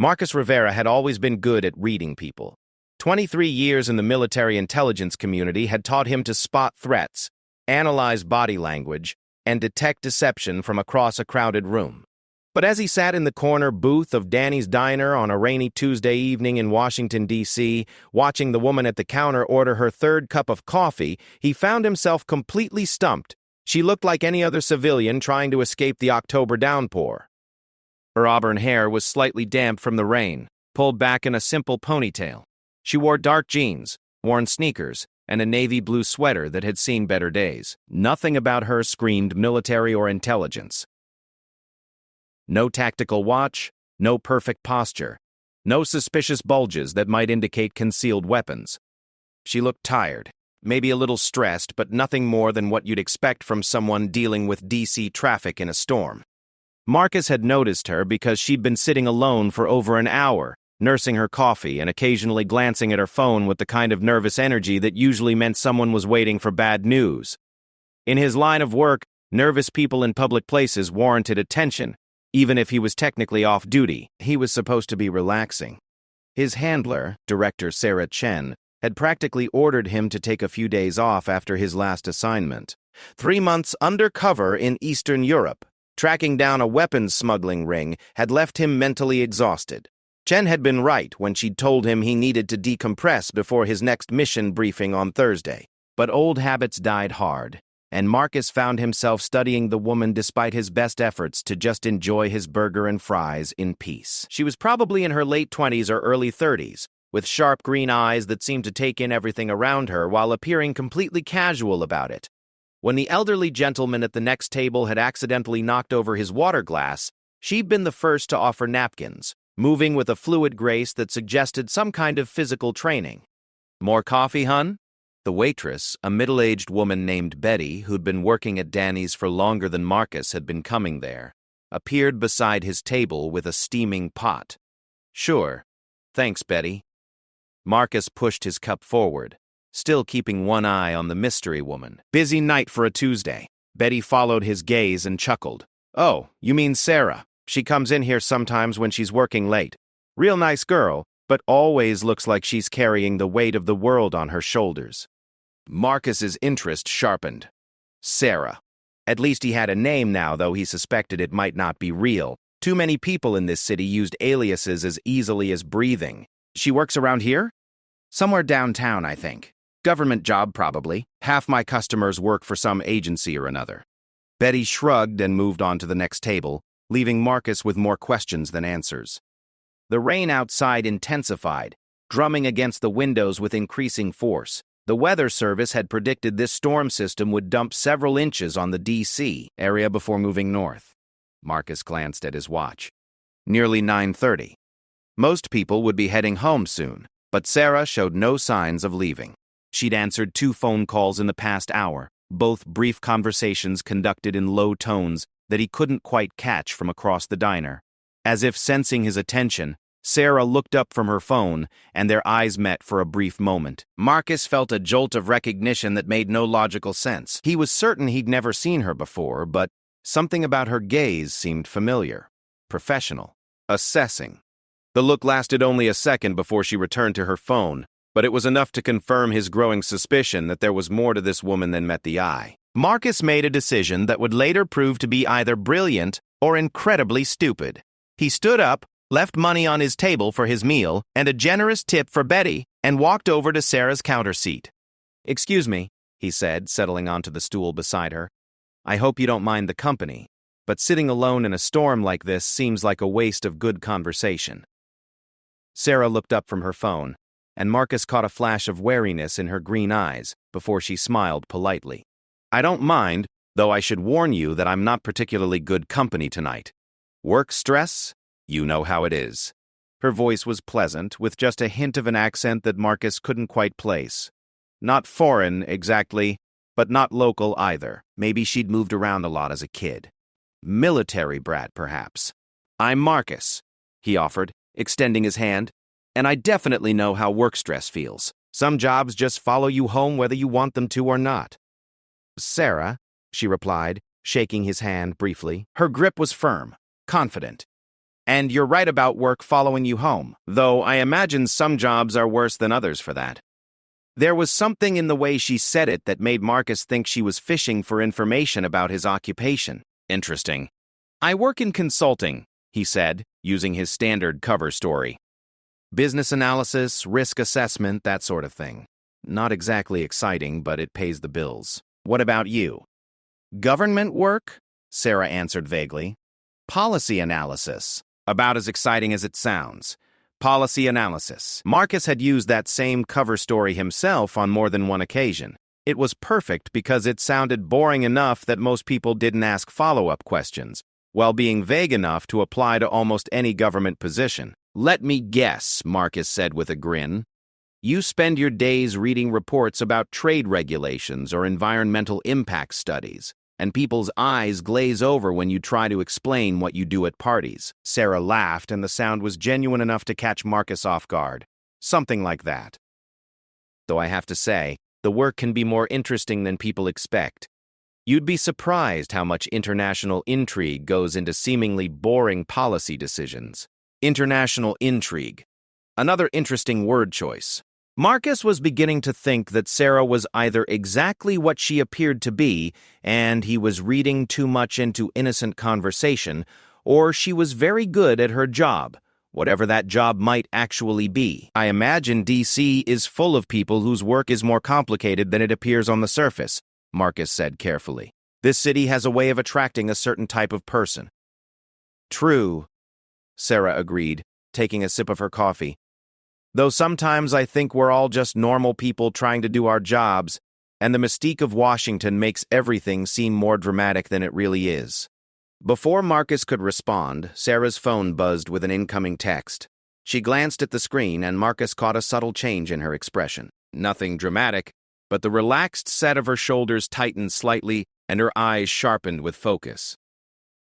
Marcus Rivera had always been good at reading people. 23 years in the military intelligence community had taught him to spot threats, analyze body language, and detect deception from across a crowded room. But as he sat in the corner booth of Danny's Diner on a rainy Tuesday evening in Washington, D.C., watching the woman at the counter order her third cup of coffee, he found himself completely stumped. She looked like any other civilian trying to escape the October downpour. Her auburn hair was slightly damp from the rain, pulled back in a simple ponytail. She wore dark jeans, worn sneakers, and a navy blue sweater that had seen better days. Nothing about her screamed military or intelligence. No tactical watch, no perfect posture, no suspicious bulges that might indicate concealed weapons. She looked tired, maybe a little stressed, but nothing more than what you'd expect from someone dealing with DC traffic in a storm. Marcus had noticed her because she'd been sitting alone for over an hour, nursing her coffee and occasionally glancing at her phone with the kind of nervous energy that usually meant someone was waiting for bad news. In his line of work, nervous people in public places warranted attention. Even if he was technically off duty, he was supposed to be relaxing. His handler, Director Sarah Chen, had practically ordered him to take a few days off after his last assignment. 3 months undercover in Eastern Europe, tracking down a weapons smuggling ring, had left him mentally exhausted. Chen had been right when she'd told him he needed to decompress before his next mission briefing on Thursday. But old habits died hard, and Marcus found himself studying the woman despite his best efforts to just enjoy his burger and fries in peace. She was probably in her late 20s or early 30s, with sharp green eyes that seemed to take in everything around her while appearing completely casual about it. When the elderly gentleman at the next table had accidentally knocked over his water glass, she'd been the first to offer napkins, moving with a fluid grace that suggested some kind of physical training. "More coffee, hun?" The waitress, a middle-aged woman named Betty, who'd been working at Danny's for longer than Marcus had been coming there, appeared beside his table with a steaming pot. "Sure. Thanks, Betty." Marcus pushed his cup forward, still keeping one eye on the mystery woman. "Busy night for a Tuesday." Betty followed his gaze and chuckled. "Oh, you mean Sarah. She comes in here sometimes when she's working late. Real nice girl, but always looks like she's carrying the weight of the world on her shoulders." Marcus's interest sharpened. Sarah. At least he had a name now, though he suspected it might not be real. Too many people in this city used aliases as easily as breathing. "She works around here?" "Somewhere downtown, I think. Government job, probably. Half my customers work for some agency or another." Betty shrugged and moved on to the next table, leaving Marcus with more questions than answers. The rain outside intensified, drumming against the windows with increasing force. The Weather Service had predicted this storm system would dump several inches on the D.C. area before moving north. Marcus glanced at his watch. Nearly 9:30. Most people would be heading home soon, but Sarah showed no signs of leaving. She'd answered 2 phone calls in the past hour, both brief conversations conducted in low tones that he couldn't quite catch from across the diner. As if sensing his attention, Sarah looked up from her phone, and their eyes met for a brief moment. Marcus felt a jolt of recognition that made no logical sense. He was certain he'd never seen her before, but something about her gaze seemed familiar, professional, assessing. The look lasted only a second before she returned to her phone, but it was enough to confirm his growing suspicion that there was more to this woman than met the eye. Marcus made a decision that would later prove to be either brilliant or incredibly stupid. He stood up, left money on his table for his meal and a generous tip for Betty, and walked over to Sarah's counter seat. "Excuse me," he said, settling onto the stool beside her. "I hope you don't mind the company, but sitting alone in a storm like this seems like a waste of good conversation." Sarah looked up from her phone, and Marcus caught a flash of wariness in her green eyes before she smiled politely. "I don't mind, though I should warn you that I'm not particularly good company tonight. Work stress? You know how it is." Her voice was pleasant, with just a hint of an accent that Marcus couldn't quite place. Not foreign, exactly, but not local either. Maybe she'd moved around a lot as a kid. Military brat, perhaps. "I'm Marcus," he offered, extending his hand, "and I definitely know how work stress feels. Some jobs just follow you home whether you want them to or not." "Sarah," she replied, shaking his hand briefly. Her grip was firm, confident. And you're right about work following you home, though I imagine some jobs are worse than others for that. There was something in the way she said it that made Marcus think she was fishing for information about his occupation. Interesting. I work in consulting, he said, using his standard cover story. Business analysis, risk assessment, that sort of thing. Not exactly exciting, but it pays the bills. What about you? Government work? Sarah answered vaguely. Policy analysis. About as exciting as it sounds. Policy analysis. Marcus had used that same cover story himself on more than one occasion. It was perfect because it sounded boring enough that most people didn't ask follow-up questions, while being vague enough to apply to almost any government position. Let me guess, Marcus said with a grin. You spend your days reading reports about trade regulations or environmental impact studies, and people's eyes glaze over when you try to explain what you do at parties. Sarah laughed, and the sound was genuine enough to catch Marcus off guard. Something like that. Though I have to say, the work can be more interesting than people expect. You'd be surprised how much international intrigue goes into seemingly boring policy decisions. International intrigue. Another interesting word choice. Marcus was beginning to think that Sarah was either exactly what she appeared to be, and he was reading too much into innocent conversation, or she was very good at her job, whatever that job might actually be. I imagine DC is full of people whose work is more complicated than it appears on the surface, Marcus said carefully. This city has a way of attracting a certain type of person. True, Sarah agreed, taking a sip of her coffee. Though sometimes I think we're all just normal people trying to do our jobs, and the mystique of Washington makes everything seem more dramatic than it really is. Before Marcus could respond, Sarah's phone buzzed with an incoming text. She glanced at the screen, and Marcus caught a subtle change in her expression. Nothing dramatic, but the relaxed set of her shoulders tightened slightly, and her eyes sharpened with focus.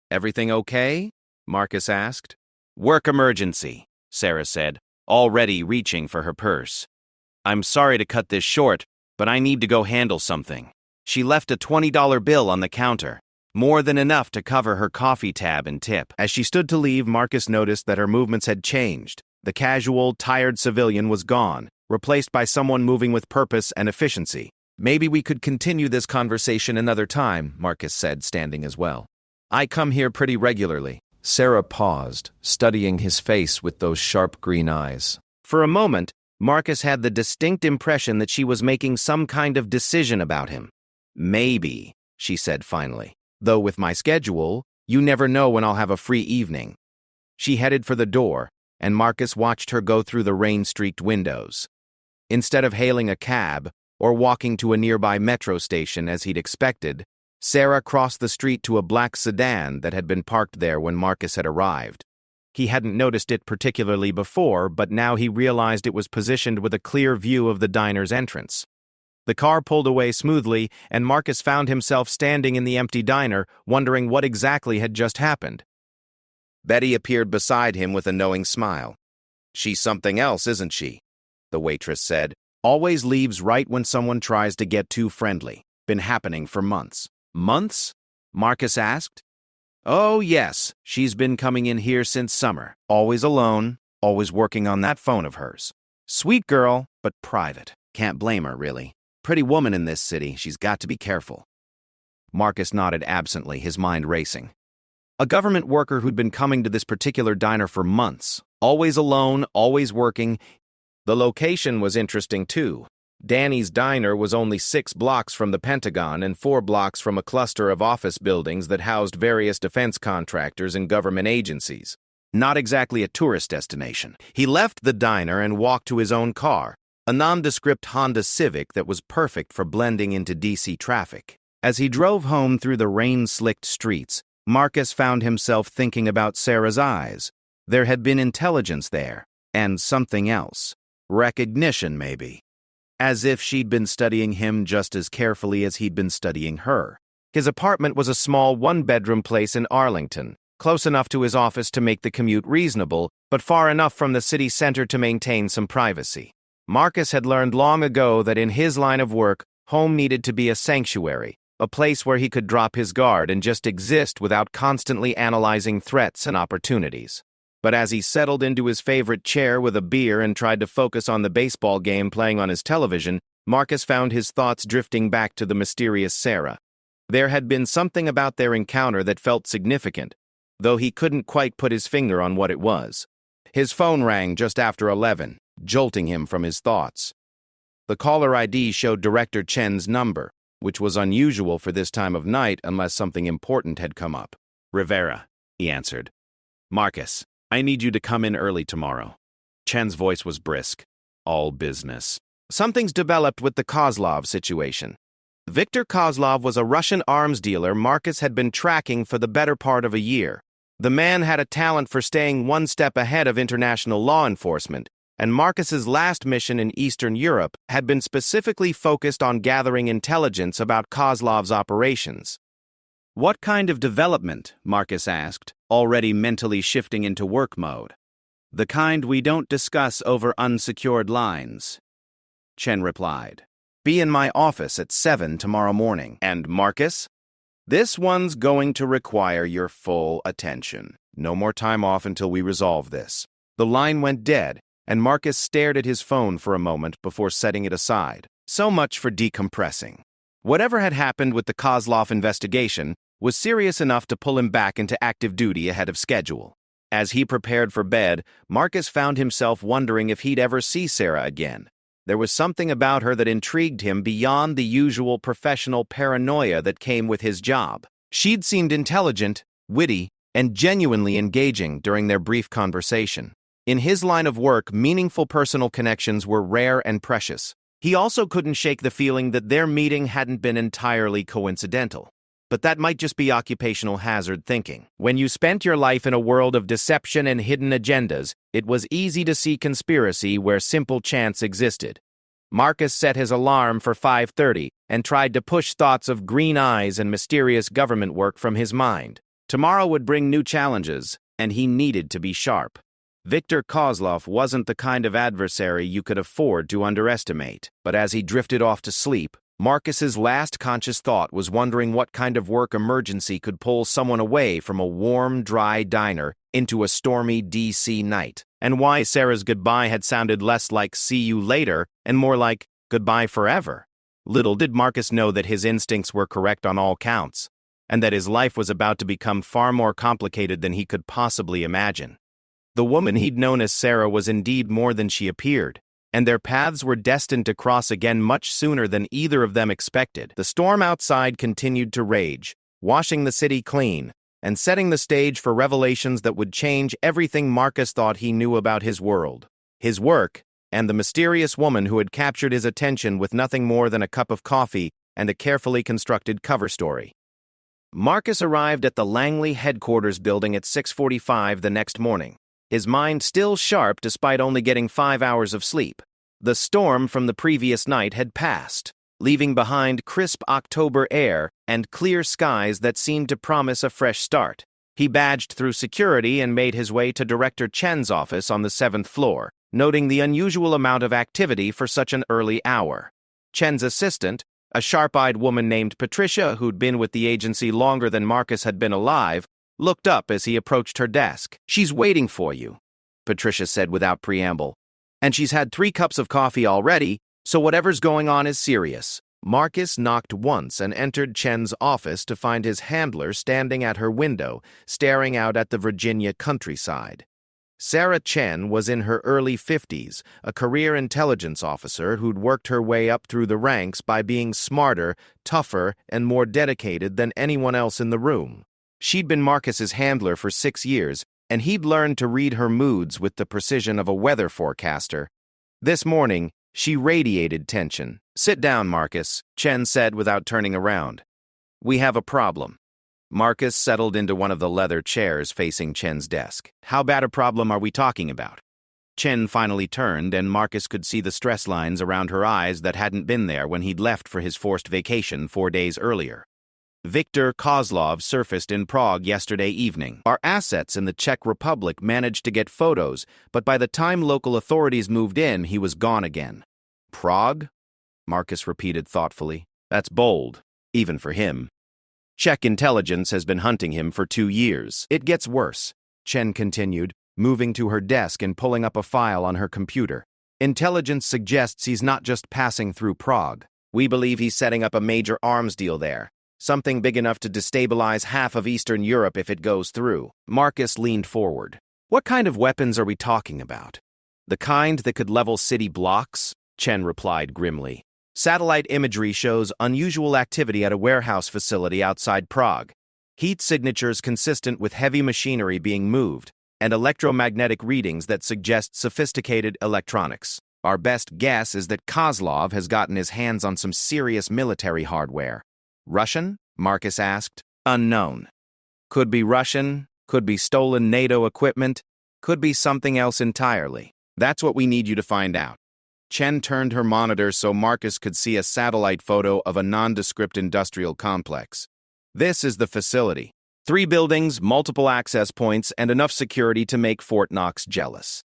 Everything okay? Marcus asked. Work emergency, Sarah said, already reaching for her purse. I'm sorry to cut this short, but I need to go handle something. She left a $20 bill on the counter, more than enough to cover her coffee tab and tip. As she stood to leave, Marcus noticed that her movements had changed. The casual, tired civilian was gone, replaced by someone moving with purpose and efficiency. Maybe we could continue this conversation another time, Marcus said, standing as well. I come here pretty regularly. Sarah paused, studying his face with those sharp green eyes. For a moment, Marcus had the distinct impression that she was making some kind of decision about him. Maybe, she said finally. Though with my schedule, you never know when I'll have a free evening. She headed for the door, and Marcus watched her go through the rain-streaked windows. Instead of hailing a cab or walking to a nearby metro station as he'd expected, Sarah crossed the street to a black sedan that had been parked there when Marcus had arrived. He hadn't noticed it particularly before, but now he realized it was positioned with a clear view of the diner's entrance. The car pulled away smoothly, and Marcus found himself standing in the empty diner, wondering what exactly had just happened. Betty appeared beside him with a knowing smile. She's something else, isn't she? The waitress said. Always leaves right when someone tries to get too friendly. Been happening for months. Months? Marcus asked. Oh, yes, she's been coming in here since summer. Always alone, always working on that phone of hers. Sweet girl, but private. Can't blame her, really. Pretty woman in this city, she's got to be careful. Marcus nodded absently, his mind racing. A government worker who'd been coming to this particular diner for months. Always alone, always working. The location was interesting, too. Danny's diner was only 6 blocks from the Pentagon and 4 blocks from a cluster of office buildings that housed various defense contractors and government agencies. Not exactly a tourist destination. He left the diner and walked to his own car, a nondescript Honda Civic that was perfect for blending into DC traffic. As he drove home through the rain-slicked streets, Marcus found himself thinking about Sarah's eyes. There had been intelligence there, and something else. Recognition, maybe. As if she'd been studying him just as carefully as he'd been studying her. His apartment was a small one-bedroom place in Arlington, close enough to his office to make the commute reasonable, but far enough from the city center to maintain some privacy. Marcus had learned long ago that in his line of work, home needed to be a sanctuary, a place where he could drop his guard and just exist without constantly analyzing threats and opportunities. But as he settled into his favorite chair with a beer and tried to focus on the baseball game playing on his television, Marcus found his thoughts drifting back to the mysterious Sarah. There had been something about their encounter that felt significant, though he couldn't quite put his finger on what it was. His phone rang just after 11, jolting him from his thoughts. The caller ID showed Director Chen's number, which was unusual for this time of night unless something important had come up. "Rivera," he answered. "Marcus, I need you to come in early tomorrow." Chen's voice was brisk. "All business." "Something's developed with the Kozlov situation." Viktor Kozlov was a Russian arms dealer Marcus had been tracking for the better part of a year. The man had a talent for staying one step ahead of international law enforcement, and Marcus's last mission in Eastern Europe had been specifically focused on gathering intelligence about Kozlov's operations. "What kind of development?" Marcus asked, already mentally shifting into work mode. "The kind we don't discuss over unsecured lines," Chen replied. "Be in my office at 7 tomorrow morning." "And Marcus? This one's going to require your full attention. No more time off until we resolve this." The line went dead, and Marcus stared at his phone for a moment before setting it aside. So much for decompressing. Whatever had happened with the Kozlov investigation was serious enough to pull him back into active duty ahead of schedule. As he prepared for bed, Marcus found himself wondering if he'd ever see Sarah again. There was something about her that intrigued him beyond the usual professional paranoia that came with his job. She'd seemed intelligent, witty, and genuinely engaging during their brief conversation. In his line of work, meaningful personal connections were rare and precious. He also couldn't shake the feeling that their meeting hadn't been entirely coincidental. But that might just be occupational hazard thinking. When you spent your life in a world of deception and hidden agendas, it was easy to see conspiracy where simple chance existed. Marcus set his alarm for 5:30 and tried to push thoughts of green eyes and mysterious government work from his mind. Tomorrow would bring new challenges, and he needed to be sharp. Viktor Kozlov wasn't the kind of adversary you could afford to underestimate. But as he drifted off to sleep, Marcus's last conscious thought was wondering what kind of work emergency could pull someone away from a warm, dry diner into a stormy D.C. night, and why Sarah's goodbye had sounded less like "see you later" and more like "goodbye forever." Little did Marcus know that his instincts were correct on all counts, and that his life was about to become far more complicated than he could possibly imagine. The woman he'd known as Sarah was indeed more than she appeared, and their paths were destined to cross again much sooner than either of them expected. The storm outside continued to rage, washing the city clean, and setting the stage for revelations that would change everything Marcus thought he knew about his world, his work, and the mysterious woman who had captured his attention with nothing more than a cup of coffee and a carefully constructed cover story. Marcus arrived at the Langley headquarters building at 6:45 the next morning, his mind still sharp despite only getting 5 hours of sleep. The storm from the previous night had passed, leaving behind crisp October air and clear skies that seemed to promise a fresh start. He badged through security and made his way to Director Chen's office on the 7th floor, noting the unusual amount of activity for such an early hour. Chen's assistant, a sharp-eyed woman named Patricia who'd been with the agency longer than Marcus had been alive, looked up as he approached her desk. "She's waiting for you," Patricia said without preamble. "And she's had 3 cups of coffee already, so whatever's going on is serious." Marcus knocked once and entered Chen's office to find his handler standing at her window, staring out at the Virginia countryside. Sarah Chen was in her early 50s, a career intelligence officer who'd worked her way up through the ranks by being smarter, tougher, and more dedicated than anyone else in the room. She'd been Marcus's handler for 6 years, and he'd learned to read her moods with the precision of a weather forecaster. This morning, she radiated tension. "Sit down, Marcus," Chen said without turning around. "We have a problem." Marcus settled into one of the leather chairs facing Chen's desk. "How bad a problem are we talking about?" Chen finally turned, and Marcus could see the stress lines around her eyes that hadn't been there when he'd left for his forced vacation 4 days earlier. "Viktor Kozlov surfaced in Prague yesterday evening. Our assets in the Czech Republic managed to get photos, but by the time local authorities moved in, he was gone again." "Prague?" Marcus repeated thoughtfully. "That's bold, even for him. Czech intelligence has been hunting him for 2 years. It gets worse," Chen continued, moving to her desk and pulling up a file on her computer. Intelligence suggests he's not just passing through Prague. We believe he's setting up a major arms deal there. Something big enough to destabilize half of Eastern Europe if it goes through. Marcus leaned forward. What kind of weapons are we talking about? The kind that could level city blocks? Chen replied grimly. Satellite imagery shows unusual activity at a warehouse facility outside Prague. Heat signatures consistent with heavy machinery being moved, and electromagnetic readings that suggest sophisticated electronics. Our best guess is that Kozlov has gotten his hands on some serious military hardware. Russian? Marcus asked. Unknown. Could be Russian, could be stolen NATO equipment, could be something else entirely. That's what we need you to find out. Chen turned her monitor so Marcus could see a satellite photo of a nondescript industrial complex. This is the facility. 3 buildings, multiple access points, and enough security to make Fort Knox jealous.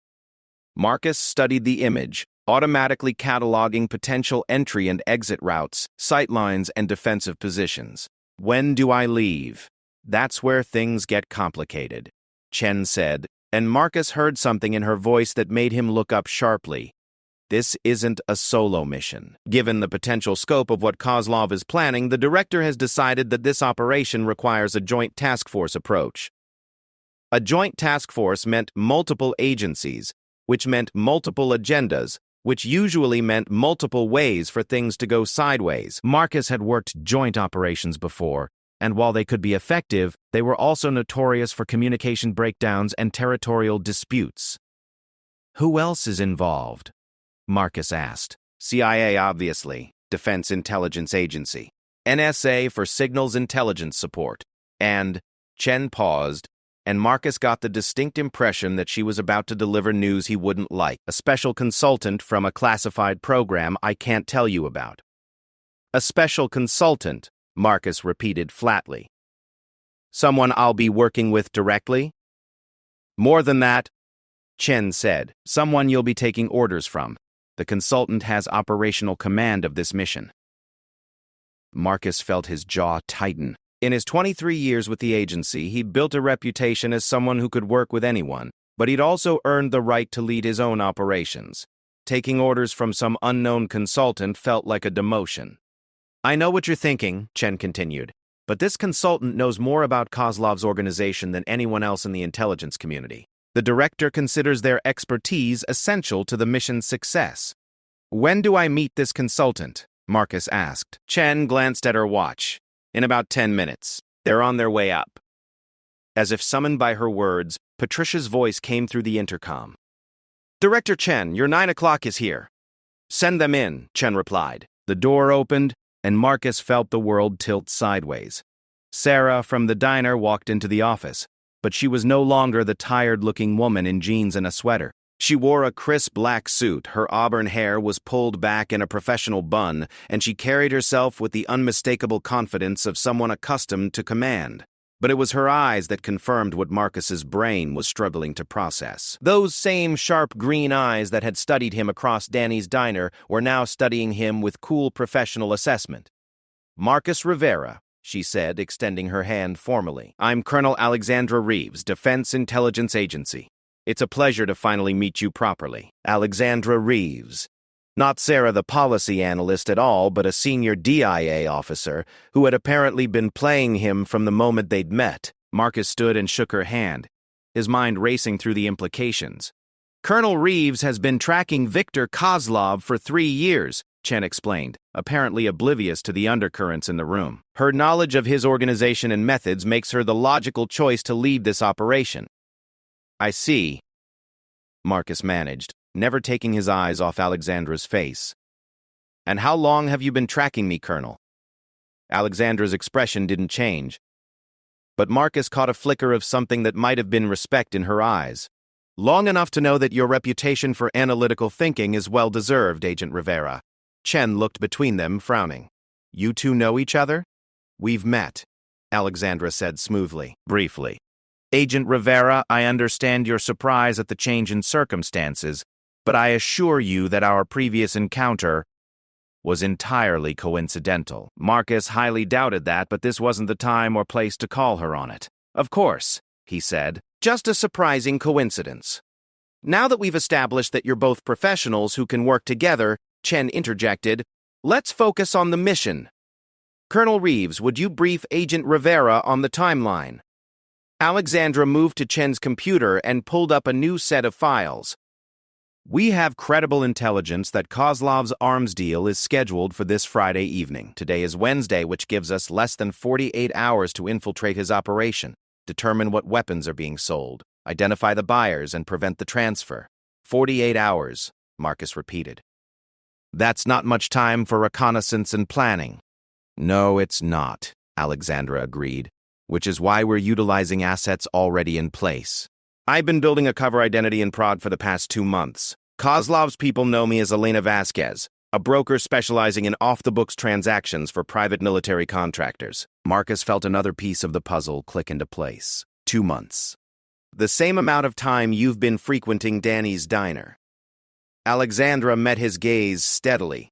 Marcus studied the image, automatically cataloging potential entry and exit routes, sightlines, and defensive positions. When do I leave? That's where things get complicated, Chen said, and Marcus heard something in her voice that made him look up sharply. This isn't a solo mission. Given the potential scope of what Kozlov is planning, the director has decided that this operation requires a joint task force approach. A joint task force meant multiple agencies, which meant multiple agendas, which usually meant multiple ways for things to go sideways. Marcus had worked joint operations before, and while they could be effective, they were also notorious for communication breakdowns and territorial disputes. Who else is involved? Marcus asked. CIA, obviously. Defense Intelligence Agency. NSA for Signals Intelligence Support. And Chen paused, and Marcus got the distinct impression that she was about to deliver news he wouldn't like. A special consultant from a classified program I can't tell you about. A special consultant, Marcus repeated flatly. Someone I'll be working with directly? More than that, Chen said. Someone you'll be taking orders from. The consultant has operational command of this mission. Marcus felt his jaw tighten. In his 23 years with the agency, he'd built a reputation as someone who could work with anyone, but he'd also earned the right to lead his own operations. Taking orders from some unknown consultant felt like a demotion. I know what you're thinking, Chen continued, but this consultant knows more about Kozlov's organization than anyone else in the intelligence community. The director considers their expertise essential to the mission's success. When do I meet this consultant? Marcus asked. Chen glanced at her watch. In about 10 minutes. They're on their way up. As if summoned by her words, Patricia's voice came through the intercom. Director Chen, your 9 o'clock is here. Send them in, Chen replied. The door opened, and Marcus felt the world tilt sideways. Sarah from the diner walked into the office, but she was no longer the tired-looking woman in jeans and a sweater. She wore a crisp black suit, her auburn hair was pulled back in a professional bun, and she carried herself with the unmistakable confidence of someone accustomed to command. But it was her eyes that confirmed what Marcus's brain was struggling to process. Those same sharp green eyes that had studied him across Danny's diner were now studying him with cool professional assessment. Marcus Rivera, she said, extending her hand formally. I'm Colonel Alexandra Reeves, Defense Intelligence Agency. It's a pleasure to finally meet you properly. Alexandra Reeves. Not Sarah the policy analyst at all, but a senior DIA officer who had apparently been playing him from the moment they'd met. Marcus stood and shook her hand, his mind racing through the implications. Colonel Reeves has been tracking Viktor Kozlov for 3 years, Chen explained, apparently oblivious to the undercurrents in the room. Her knowledge of his organization and methods makes her the logical choice to lead this operation. I see, Marcus managed, never taking his eyes off Alexandra's face. And how long have you been tracking me, Colonel? Alexandra's expression didn't change, but Marcus caught a flicker of something that might have been respect in her eyes. Long enough to know that your reputation for analytical thinking is well-deserved, Agent Rivera. Chen looked between them, frowning. You two know each other? We've met, Alexandra said smoothly, briefly. Agent Rivera, I understand your surprise at the change in circumstances, but I assure you that our previous encounter was entirely coincidental. Marcus highly doubted that, but this wasn't the time or place to call her on it. Of course, he said, Just a surprising coincidence. Now that we've established that you're both professionals who can work together, Chen interjected, let's focus on the mission. Colonel Reeves, would you brief Agent Rivera on the timeline? Alexandra moved to Chen's computer and pulled up a new set of files. We have credible intelligence that Kozlov's arms deal is scheduled for this Friday evening. Today is Wednesday, which gives us less than 48 hours to infiltrate his operation, determine what weapons are being sold, identify the buyers, and prevent the transfer. 48 hours, Marcus repeated. That's not much time for reconnaissance and planning. No, it's not, Alexandra agreed, which is why we're utilizing assets already in place. I've been building a cover identity in Prague for the past 2 months. Kozlov's people know me as Elena Vasquez, a broker specializing in off-the-books transactions for private military contractors. Marcus felt another piece of the puzzle click into place. 2 months. The same amount of time you've been frequenting Danny's diner. Alexandra met his gaze steadily.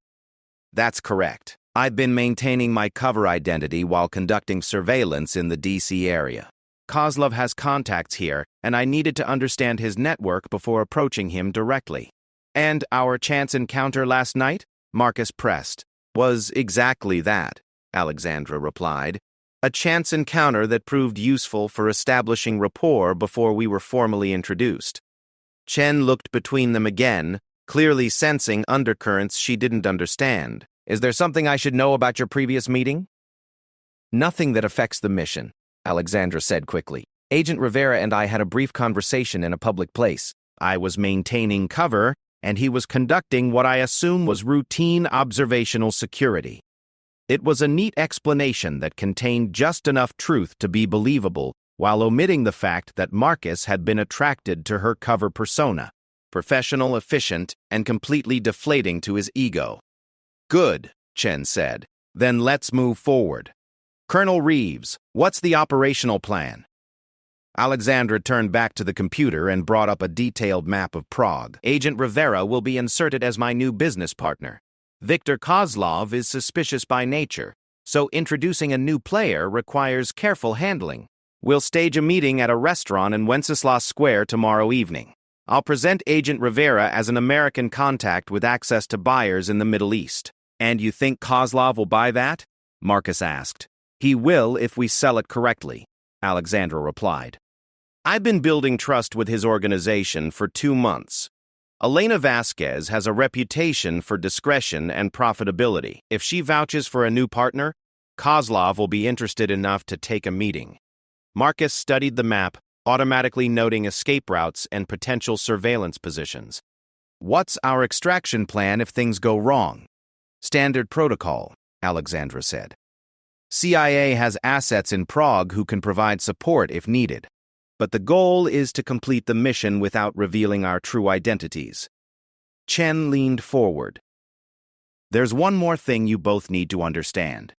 That's correct. I've been maintaining my cover identity while conducting surveillance in the D.C. area. Kozlov has contacts here, and I needed to understand his network before approaching him directly. And our chance encounter last night, Marcus pressed, was exactly that, Alexandra replied. A chance encounter that proved useful for establishing rapport before we were formally introduced. Chen looked between them again, clearly sensing undercurrents she didn't understand. Is there something I should know about your previous meeting? Nothing that affects the mission, Alexandra said quickly. Agent Rivera and I had a brief conversation in a public place. I was maintaining cover, and he was conducting what I assume was routine observational security. It was a neat explanation that contained just enough truth to be believable, while omitting the fact that Marcus had been attracted to her cover persona, professional, efficient, and completely deflating to his ego. Good, Chen said. Then let's move forward. Colonel Reeves, what's the operational plan? Alexandra turned back to the computer and brought up a detailed map of Prague. Agent Rivera will be inserted as my new business partner. Viktor Kozlov is suspicious by nature, so introducing a new player requires careful handling. We'll stage a meeting at a restaurant in Wenceslas Square tomorrow evening. I'll present Agent Rivera as an American contact with access to buyers in the Middle East. And you think Kozlov will buy that? Marcus asked. He will if we sell it correctly, Alexandra replied. I've been building trust with his organization for 2 months. Elena Vasquez has a reputation for discretion and profitability. If she vouches for a new partner, Kozlov will be interested enough to take a meeting. Marcus studied the map, automatically noting escape routes and potential surveillance positions. What's our extraction plan if things go wrong? Standard protocol, Alexandra said. CIA has assets in Prague who can provide support if needed. But the goal is to complete the mission without revealing our true identities. Chen leaned forward. There's one more thing you both need to understand.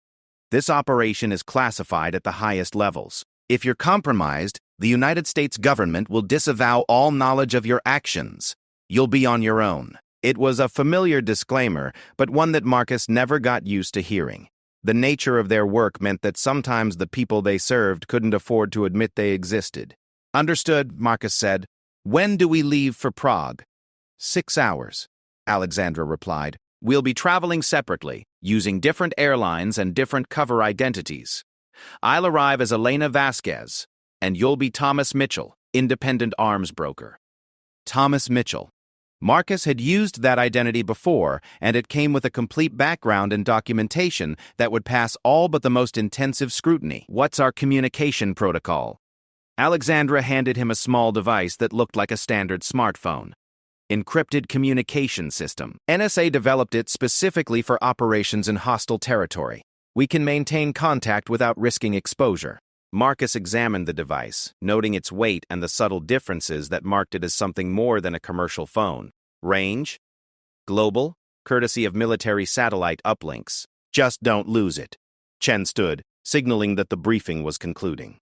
This operation is classified at the highest levels. If you're compromised, the United States government will disavow all knowledge of your actions. You'll be on your own. It was a familiar disclaimer, but one that Marcus never got used to hearing. The nature of their work meant that sometimes the people they served couldn't afford to admit they existed. Understood, Marcus said. When do we leave for Prague? 6 hours, Alexandra replied. We'll be traveling separately, using different airlines and different cover identities. I'll arrive as Elena Vasquez, and you'll be Thomas Mitchell, independent arms broker. Thomas Mitchell. Marcus had used that identity before, and it came with a complete background and documentation that would pass all but the most intensive scrutiny. What's our communication protocol? Alexandra handed him a small device that looked like a standard smartphone. Encrypted communication system. NSA developed it specifically for operations in hostile territory. We can maintain contact without risking exposure. Marcus examined the device, noting its weight and the subtle differences that marked it as something more than a commercial phone. Range? Global, courtesy of military satellite uplinks. Just don't lose it. Chen stood, signaling that the briefing was concluding.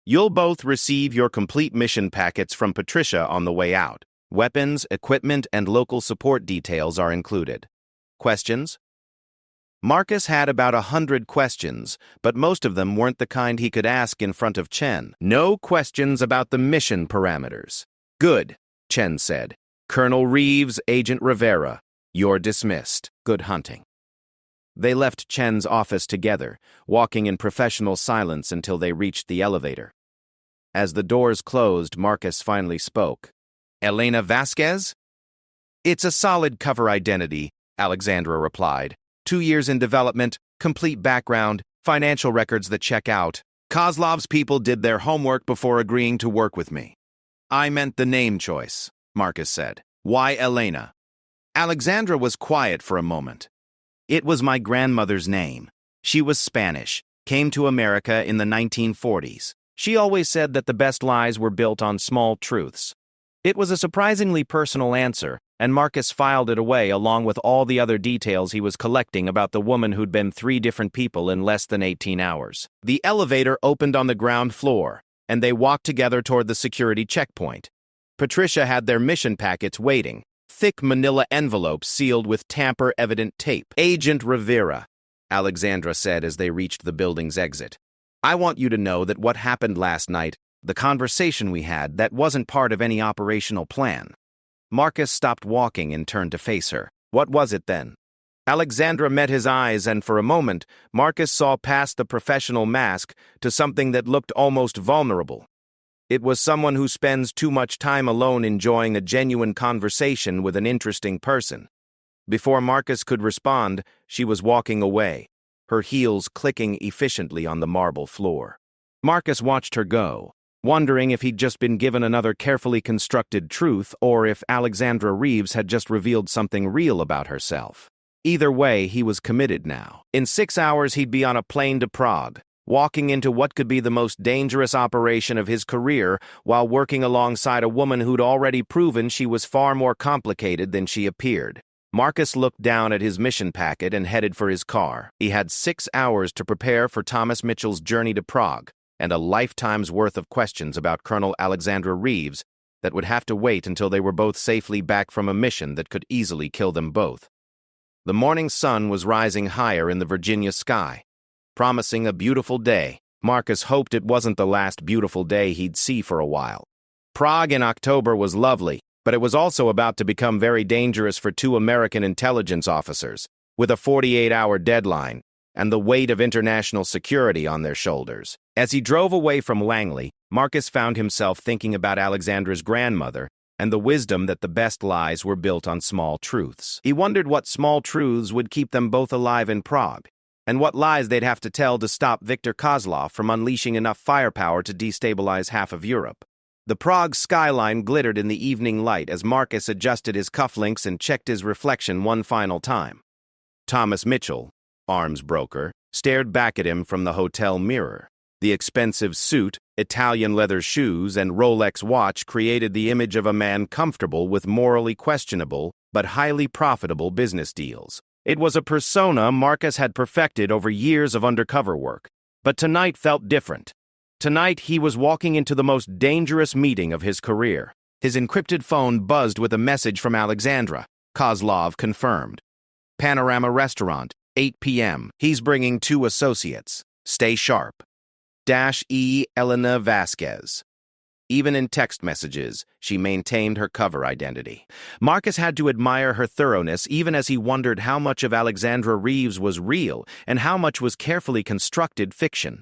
You'll both receive your complete mission packets from Patricia on the way out. Weapons, equipment, and local support details are included. Questions? Marcus had about 100 questions, but most of them weren't the kind he could ask in front of Chen. No questions about the mission parameters. Good, Chen said. Colonel Reeves, Agent Rivera, you're dismissed. Good hunting. They left Chen's office together, walking in professional silence until they reached the elevator. As the doors closed, Marcus finally spoke. Elena Vasquez? It's a solid cover identity, Alexandra replied. 2 years in development, complete background, financial records that check out. Kozlov's people did their homework before agreeing to work with me. I meant the name choice, Marcus said. Why Elena? Alexandra was quiet for a moment. It was my grandmother's name. She was Spanish, came to America in the 1940s. She always said that the best lies were built on small truths. It was a surprisingly personal answer, and Marcus filed it away along with all the other details he was collecting about the woman who'd been 3 different people in less than 18 hours. The elevator opened on the ground floor, and they walked together toward the security checkpoint. Patricia had their mission packets waiting, thick manila envelopes sealed with tamper-evident tape. Agent Rivera, Alexandra said as they reached the building's exit. I want you to know that what happened last night, the conversation we had, that wasn't part of any operational plan. Marcus stopped walking and turned to face her. What was it then? Alexandra met his eyes, and for a moment, Marcus saw past the professional mask to something that looked almost vulnerable. It was someone who spends too much time alone enjoying a genuine conversation with an interesting person. Before Marcus could respond, she was walking away, her heels clicking efficiently on the marble floor. Marcus watched her go, wondering if he'd just been given another carefully constructed truth or if Alexandra Reeves had just revealed something real about herself. Either way, he was committed now. In 6 hours, he'd be on a plane to Prague, walking into what could be the most dangerous operation of his career while working alongside a woman who'd already proven she was far more complicated than she appeared. Marcus looked down at his mission packet and headed for his car. He had 6 hours to prepare for Thomas Mitchell's journey to Prague, and a lifetime's worth of questions about Colonel Alexandra Reeves that would have to wait until they were both safely back from a mission that could easily kill them both. The morning sun was rising higher in the Virginia sky, promising a beautiful day. Marcus hoped it wasn't the last beautiful day he'd see for a while. Prague in October was lovely, but it was also about to become very dangerous for 2 American intelligence officers, with a 48-hour deadline and the weight of international security on their shoulders. As he drove away from Langley, Marcus found himself thinking about Alexandra's grandmother and the wisdom that the best lies were built on small truths. He wondered what small truths would keep them both alive in Prague, and what lies they'd have to tell to stop Viktor Kozlov from unleashing enough firepower to destabilize half of Europe. The Prague skyline glittered in the evening light as Marcus adjusted his cufflinks and checked his reflection one final time. Thomas Mitchell, arms broker, stared back at him from the hotel mirror. The expensive suit, Italian leather shoes, and Rolex watch created the image of a man comfortable with morally questionable but highly profitable business deals. It was a persona Marcus had perfected over years of undercover work, but tonight felt different. Tonight he was walking into the most dangerous meeting of his career. His encrypted phone buzzed with a message from Alexandra. Kozlov confirmed. Panorama Restaurant, 8 p.m. He's bringing 2 associates. Stay sharp. -E Elena Vasquez. Even in text messages, she maintained her cover identity. Marcus had to admire her thoroughness even as he wondered how much of Alexandra Reeves was real and how much was carefully constructed fiction.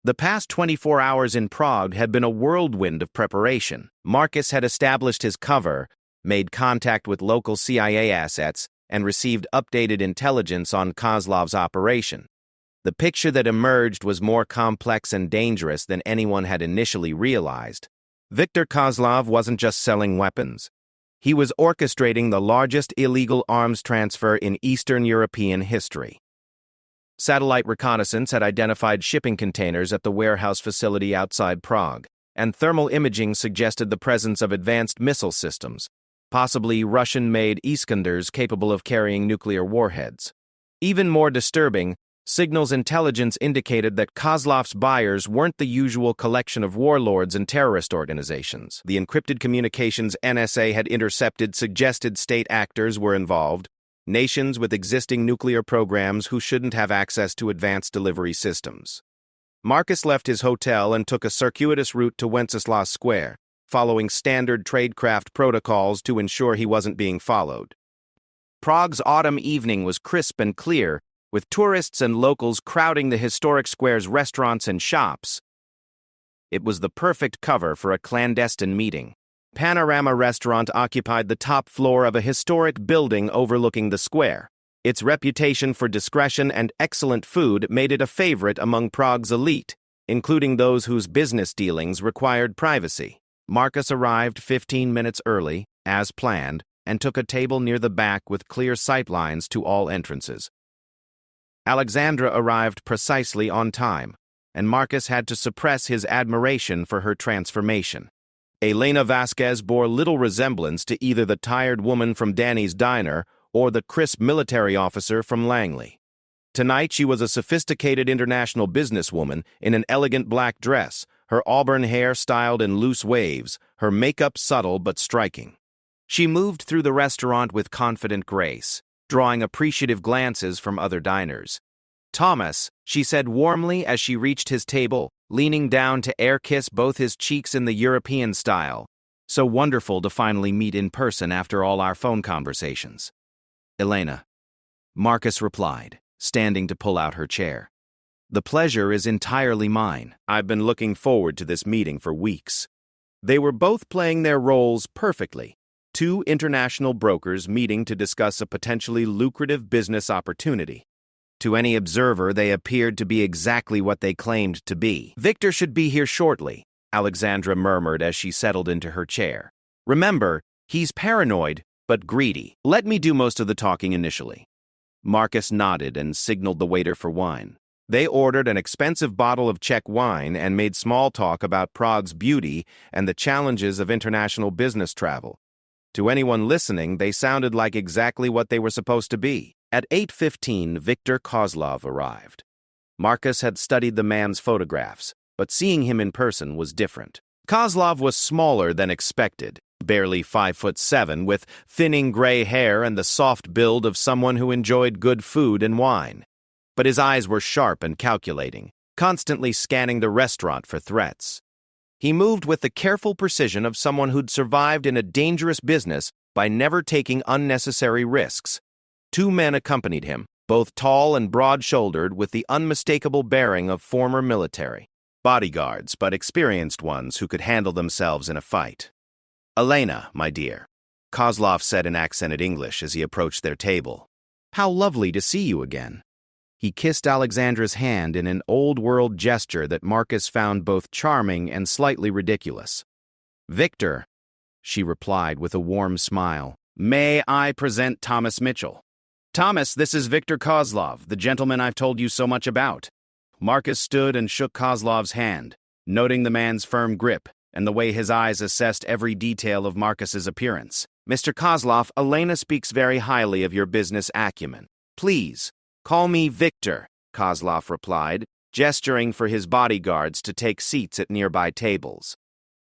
The past 24 hours in Prague had been a whirlwind of preparation. Marcus had established his cover, made contact with local CIA assets, and received updated intelligence on Kozlov's operation. The picture that emerged was more complex and dangerous than anyone had initially realized. Viktor Kozlov wasn't just selling weapons. He was orchestrating the largest illegal arms transfer in Eastern European history. Satellite reconnaissance had identified shipping containers at the warehouse facility outside Prague, and thermal imaging suggested the presence of advanced missile systems, possibly Russian-made Iskanders capable of carrying nuclear warheads. Even more disturbing, signals intelligence indicated that Kozlov's buyers weren't the usual collection of warlords and terrorist organizations. The encrypted communications NSA had intercepted suggested state actors were involved, nations with existing nuclear programs who shouldn't have access to advanced delivery systems. Marcus left his hotel and took a circuitous route to Wenceslas Square, following standard tradecraft protocols to ensure he wasn't being followed. Prague's autumn evening was crisp and clear, with tourists and locals crowding the historic square's restaurants and shops. It was the perfect cover for a clandestine meeting. Panorama Restaurant occupied the top floor of a historic building overlooking the square. Its reputation for discretion and excellent food made it a favorite among Prague's elite, including those whose business dealings required privacy. Marcus arrived 15 minutes early, as planned, and took a table near the back with clear sightlines to all entrances. Alexandra arrived precisely on time, and Marcus had to suppress his admiration for her transformation. Elena Vasquez bore little resemblance to either the tired woman from Danny's diner or the crisp military officer from Langley. Tonight she was a sophisticated international businesswoman in an elegant black dress, her auburn hair styled in loose waves, her makeup subtle but striking. She moved through the restaurant with confident grace, drawing appreciative glances from other diners. "Thomas," she said warmly as she reached his table, leaning down to air-kiss both his cheeks in the European style. "So wonderful to finally meet in person after all our phone conversations." "Elena," Marcus replied, standing to pull out her chair. "The pleasure is entirely mine. I've been looking forward to this meeting for weeks." They were both playing their roles perfectly. Two international brokers meeting to discuss a potentially lucrative business opportunity. To any observer, they appeared to be exactly what they claimed to be. "Victor should be here shortly," Alexandra murmured as she settled into her chair. "Remember, he's paranoid, but greedy. Let me do most of the talking initially." Marcus nodded and signaled the waiter for wine. They ordered an expensive bottle of Czech wine and made small talk about Prague's beauty and the challenges of international business travel. To anyone listening, they sounded like exactly what they were supposed to be. At 8:15, Viktor Kozlov arrived. Marcus had studied the man's photographs, but seeing him in person was different. Kozlov was smaller than expected, barely 5'7", with thinning gray hair and the soft build of someone who enjoyed good food and wine. But his eyes were sharp and calculating, constantly scanning the restaurant for threats. He moved with the careful precision of someone who'd survived in a dangerous business by never taking unnecessary risks. Two men accompanied him, both tall and broad-shouldered with the unmistakable bearing of former military. Bodyguards, but experienced ones who could handle themselves in a fight. "Elena, my dear," Kozlov said in accented English as he approached their table. "How lovely to see you again." He kissed Alexandra's hand in an old-world gesture that Marcus found both charming and slightly ridiculous. "Victor," she replied with a warm smile, "may I present Thomas Mitchell?" "Thomas, this is Viktor Kozlov, the gentleman I've told you so much about." Marcus stood and shook Kozlov's hand, noting the man's firm grip and the way his eyes assessed every detail of Marcus's appearance. "Mr. Kozlov, Elena speaks very highly of your business acumen. Please, call me Victor," Kozlov replied, gesturing for his bodyguards to take seats at nearby tables.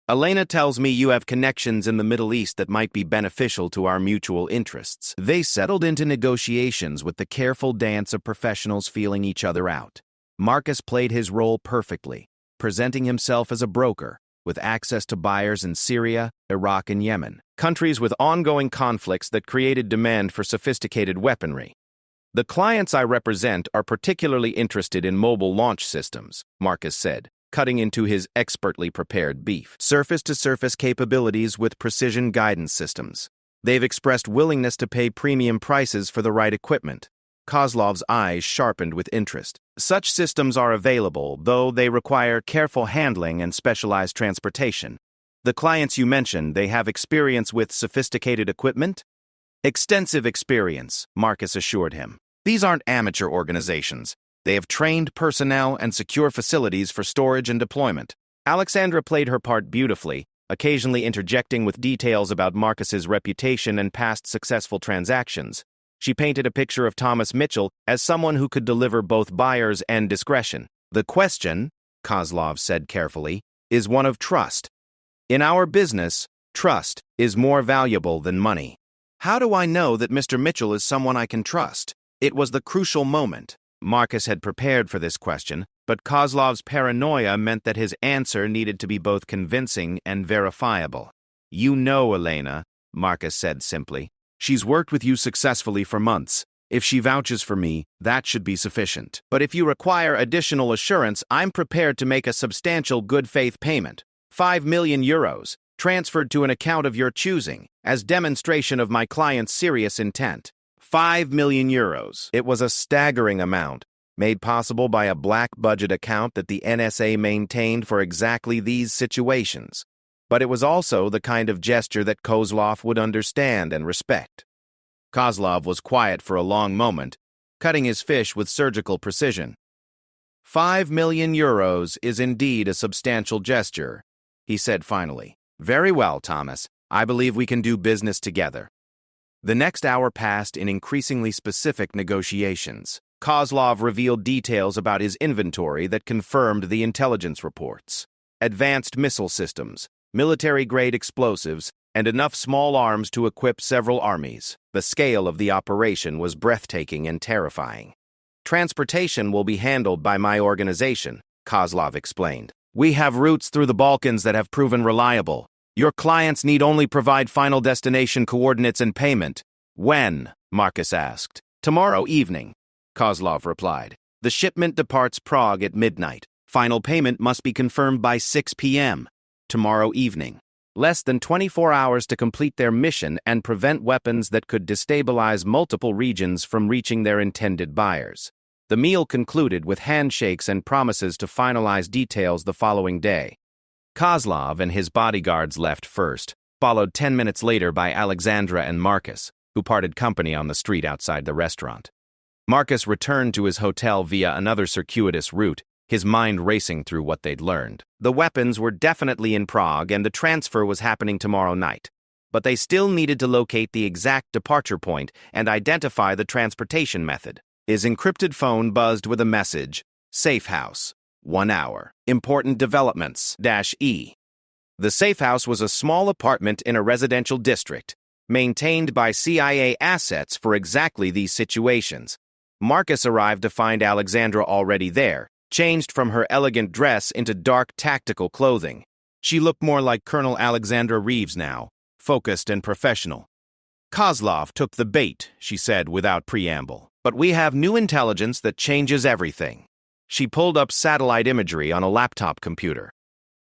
"Elena tells me you have connections in the Middle East that might be beneficial to our mutual interests." They settled into negotiations with the careful dance of professionals feeling each other out. Marcus played his role perfectly, presenting himself as a broker, with access to buyers in Syria, Iraq, and Yemen, countries with ongoing conflicts that created demand for sophisticated weaponry. "The clients I represent are particularly interested in mobile launch systems," Marcus said, cutting into his expertly prepared beef. "Surface-to-surface capabilities with precision guidance systems. They've expressed willingness to pay premium prices for the right equipment." Kozlov's eyes sharpened with interest. "Such systems are available, though they require careful handling and specialized transportation. The clients you mentioned, they have experience with sophisticated equipment?" "Extensive experience," Marcus assured him. "These aren't amateur organizations. They have trained personnel and secure facilities for storage and deployment." Alexandra played her part beautifully, occasionally interjecting with details about Marcus's reputation and past successful transactions. She painted a picture of Thomas Mitchell as someone who could deliver both buyers and discretion. "The question," Kozlov said carefully, "is one of trust. In our business, trust is more valuable than money." How do I know that Mr. Mitchell is someone I can trust? It was the crucial moment. Marcus had prepared for this question, but Kozlov's paranoia meant that his answer needed to be both convincing and verifiable. You know Elena, Marcus said simply. She's worked with you successfully for months. If she vouches for me, that should be sufficient. But if you require additional assurance, I'm prepared to make a substantial good faith payment. 5 million euros, transferred to an account of your choosing, as demonstration of my client's serious intent. 5 million euros. It was a staggering amount, made possible by a black budget account that the NSA maintained for exactly these situations. But it was also the kind of gesture that Kozlov would understand and respect. Kozlov was quiet for a long moment, cutting his fish with surgical precision. 5 million euros is indeed a substantial gesture, he said finally. Very well, Thomas. I believe we can do business together. The next hour passed in increasingly specific negotiations. Kozlov revealed details about his inventory that confirmed the intelligence reports. Advanced missile systems, military-grade explosives, and enough small arms to equip several armies. The scale of the operation was breathtaking and terrifying. Transportation will be handled by my organization, Kozlov explained. We have routes through the Balkans that have proven reliable. Your clients need only provide final destination coordinates and payment. When? Marcus asked. Tomorrow evening, Kozlov replied. The shipment departs Prague at midnight. Final payment must be confirmed by 6 p.m. tomorrow evening. Less than 24 hours to complete their mission and prevent weapons that could destabilize multiple regions from reaching their intended buyers. The meal concluded with handshakes and promises to finalize details the following day. Kozlov and his bodyguards left first, followed 10 minutes later by Alexandra and Marcus, who parted company on the street outside the restaurant. Marcus returned to his hotel via another circuitous route, his mind racing through what they'd learned. The weapons were definitely in Prague and the transfer was happening tomorrow night. But they still needed to locate the exact departure point and identify the transportation method. His encrypted phone buzzed with a message, Safe House, 1 hour. Important developments, -E. The safe house was a small apartment in a residential district, maintained by CIA assets for exactly these situations. Marcus arrived to find Alexandra already there, changed from her elegant dress into dark tactical clothing. She looked more like Colonel Alexandra Reeves now, focused and professional. Kozlov took the bait, she said without preamble. But we have new intelligence that changes everything. She pulled up satellite imagery on a laptop computer.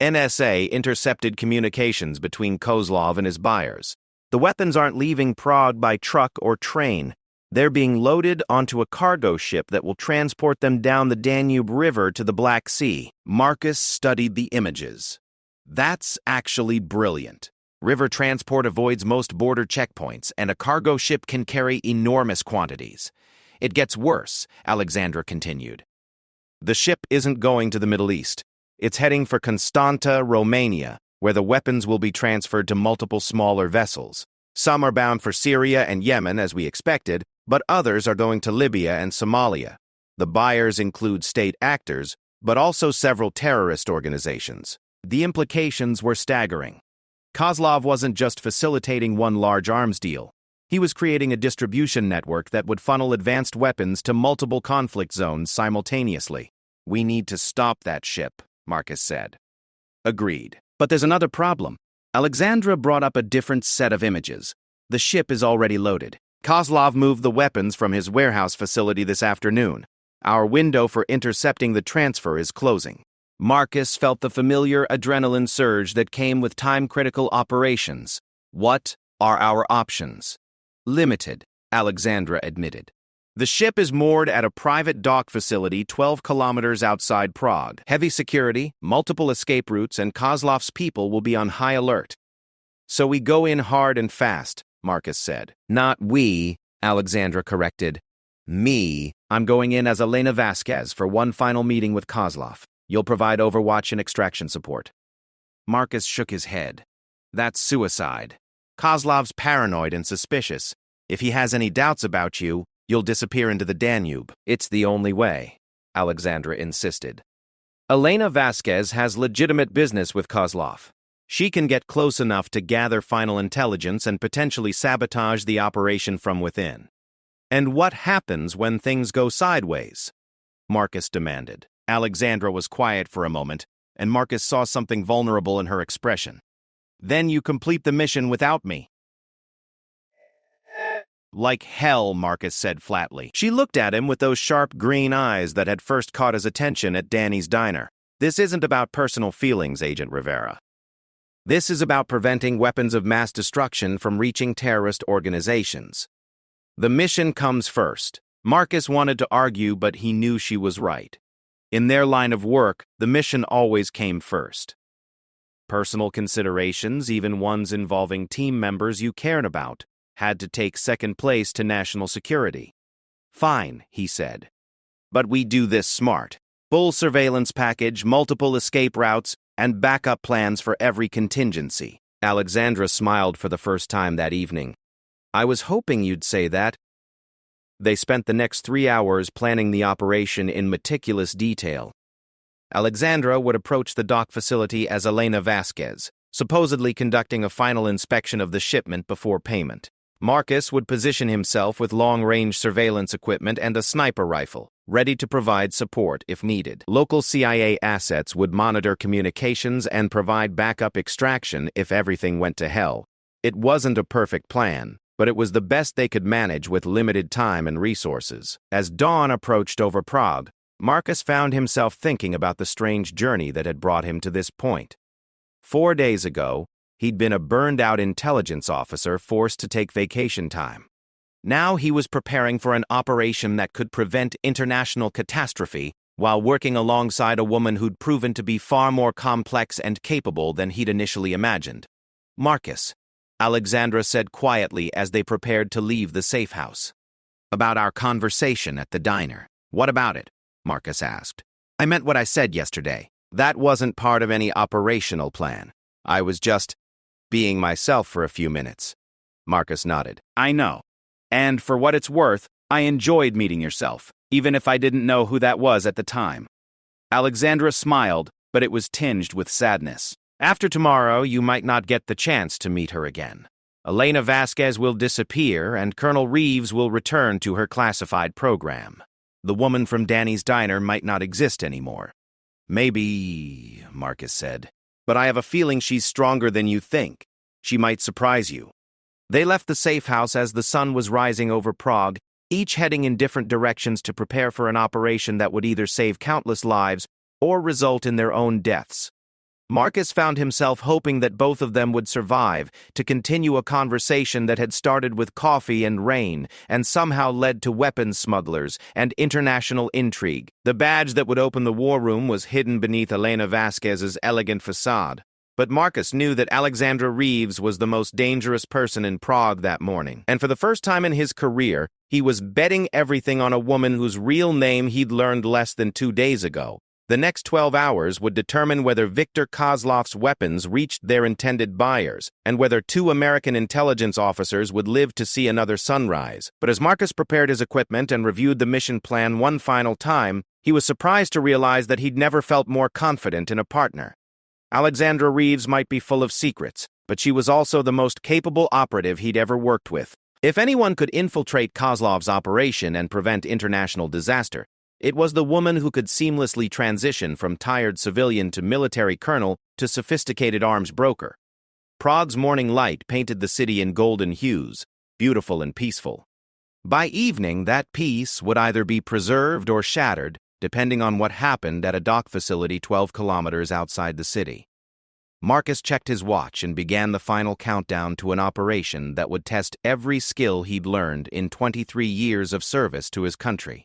NSA intercepted communications between Kozlov and his buyers. The weapons aren't leaving Prague by truck or train. They're being loaded onto a cargo ship that will transport them down the Danube River to the Black Sea. Marcus studied the images. That's actually brilliant. River transport avoids most border checkpoints, and a cargo ship can carry enormous quantities. It gets worse, Alexandra continued. The ship isn't going to the Middle East. It's heading for Constanta, Romania, where the weapons will be transferred to multiple smaller vessels. Some are bound for Syria and Yemen, as we expected, but others are going to Libya and Somalia. The buyers include state actors, but also several terrorist organizations. The implications were staggering. Kozlov wasn't just facilitating one large arms deal. He was creating a distribution network that would funnel advanced weapons to multiple conflict zones simultaneously. We need to stop that ship, Marcus said. Agreed. But there's another problem. Alexandra brought up a different set of images. The ship is already loaded. Kozlov moved the weapons from his warehouse facility this afternoon. Our window for intercepting the transfer is closing. Marcus felt the familiar adrenaline surge that came with time-critical operations. What are our options? Limited, Alexandra admitted. The ship is moored at a private dock facility 12 kilometers outside Prague. Heavy security, multiple escape routes, and Kozlov's people will be on high alert. So we go in hard and fast, Marcus said. Not we, Alexandra corrected. Me. I'm going in as Elena Vasquez for one final meeting with Kozlov. You'll provide overwatch and extraction support. Marcus shook his head. That's suicide. Kozlov's paranoid and suspicious. If he has any doubts about you, you'll disappear into the Danube. It's the only way, Alexandra insisted. Elena Vasquez has legitimate business with Kozlov. She can get close enough to gather final intelligence and potentially sabotage the operation from within. And what happens when things go sideways? Marcus demanded. Alexandra was quiet for a moment, and Marcus saw something vulnerable in her expression. Then you complete the mission without me. Like hell, Marcus said flatly. She looked at him with those sharp green eyes that had first caught his attention at Danny's diner. This isn't about personal feelings, Agent Rivera. This is about preventing weapons of mass destruction from reaching terrorist organizations. The mission comes first. Marcus wanted to argue, but he knew she was right. In their line of work, the mission always came first. Personal considerations, even ones involving team members you cared about, had to take second place to national security. Fine, he said. But we do this smart. Full surveillance package, multiple escape routes, and backup plans for every contingency. Alexandra smiled for the first time that evening. I was hoping you'd say that. They spent the next 3 hours planning the operation in meticulous detail. Alexandra would approach the dock facility as Elena Vasquez, supposedly conducting a final inspection of the shipment before payment. Marcus would position himself with long-range surveillance equipment and a sniper rifle, ready to provide support if needed. Local CIA assets would monitor communications and provide backup extraction if everything went to hell. It wasn't a perfect plan, but it was the best they could manage with limited time and resources. As dawn approached over Prague, Marcus found himself thinking about the strange journey that had brought him to this point. 4 days ago, he'd been a burned-out intelligence officer forced to take vacation time. Now he was preparing for an operation that could prevent international catastrophe while working alongside a woman who'd proven to be far more complex and capable than he'd initially imagined. Marcus, Alexandra said quietly as they prepared to leave the safe house. About our conversation at the diner. What about it? Marcus asked. I meant what I said yesterday. That wasn't part of any operational plan. I was just being myself for a few minutes. Marcus nodded. I know. And for what it's worth, I enjoyed meeting yourself, even if I didn't know who that was at the time. Alexandra smiled, but it was tinged with sadness. After tomorrow, you might not get the chance to meet her again. Elena Vasquez will disappear, and Colonel Reeves will return to her classified program. The woman from Danny's diner might not exist anymore. Maybe, Marcus said. But I have a feeling she's stronger than you think. She might surprise you. They left the safe house as the sun was rising over Prague, each heading in different directions to prepare for an operation that would either save countless lives or result in their own deaths. Marcus found himself hoping that both of them would survive to continue a conversation that had started with coffee and rain and somehow led to weapons smugglers and international intrigue. The badge that would open the war room was hidden beneath Elena Vasquez's elegant facade. But Marcus knew that Alexandra Reeves was the most dangerous person in Prague that morning. And for the first time in his career, he was betting everything on a woman whose real name he'd learned less than 2 days ago. The next 12 hours would determine whether Viktor Kozlov's weapons reached their intended buyers, and whether 2 American intelligence officers would live to see another sunrise. But as Marcus prepared his equipment and reviewed the mission plan one final time, he was surprised to realize that he'd never felt more confident in a partner. Alexandra Reeves might be full of secrets, but she was also the most capable operative he'd ever worked with. If anyone could infiltrate Kozlov's operation and prevent international disaster, it was the woman who could seamlessly transition from tired civilian to military colonel to sophisticated arms broker. Prague's morning light painted the city in golden hues, beautiful and peaceful. By evening, that peace would either be preserved or shattered, depending on what happened at a dock facility 12 kilometers outside the city. Marcus checked his watch and began the final countdown to an operation that would test every skill he'd learned in 23 years of service to his country.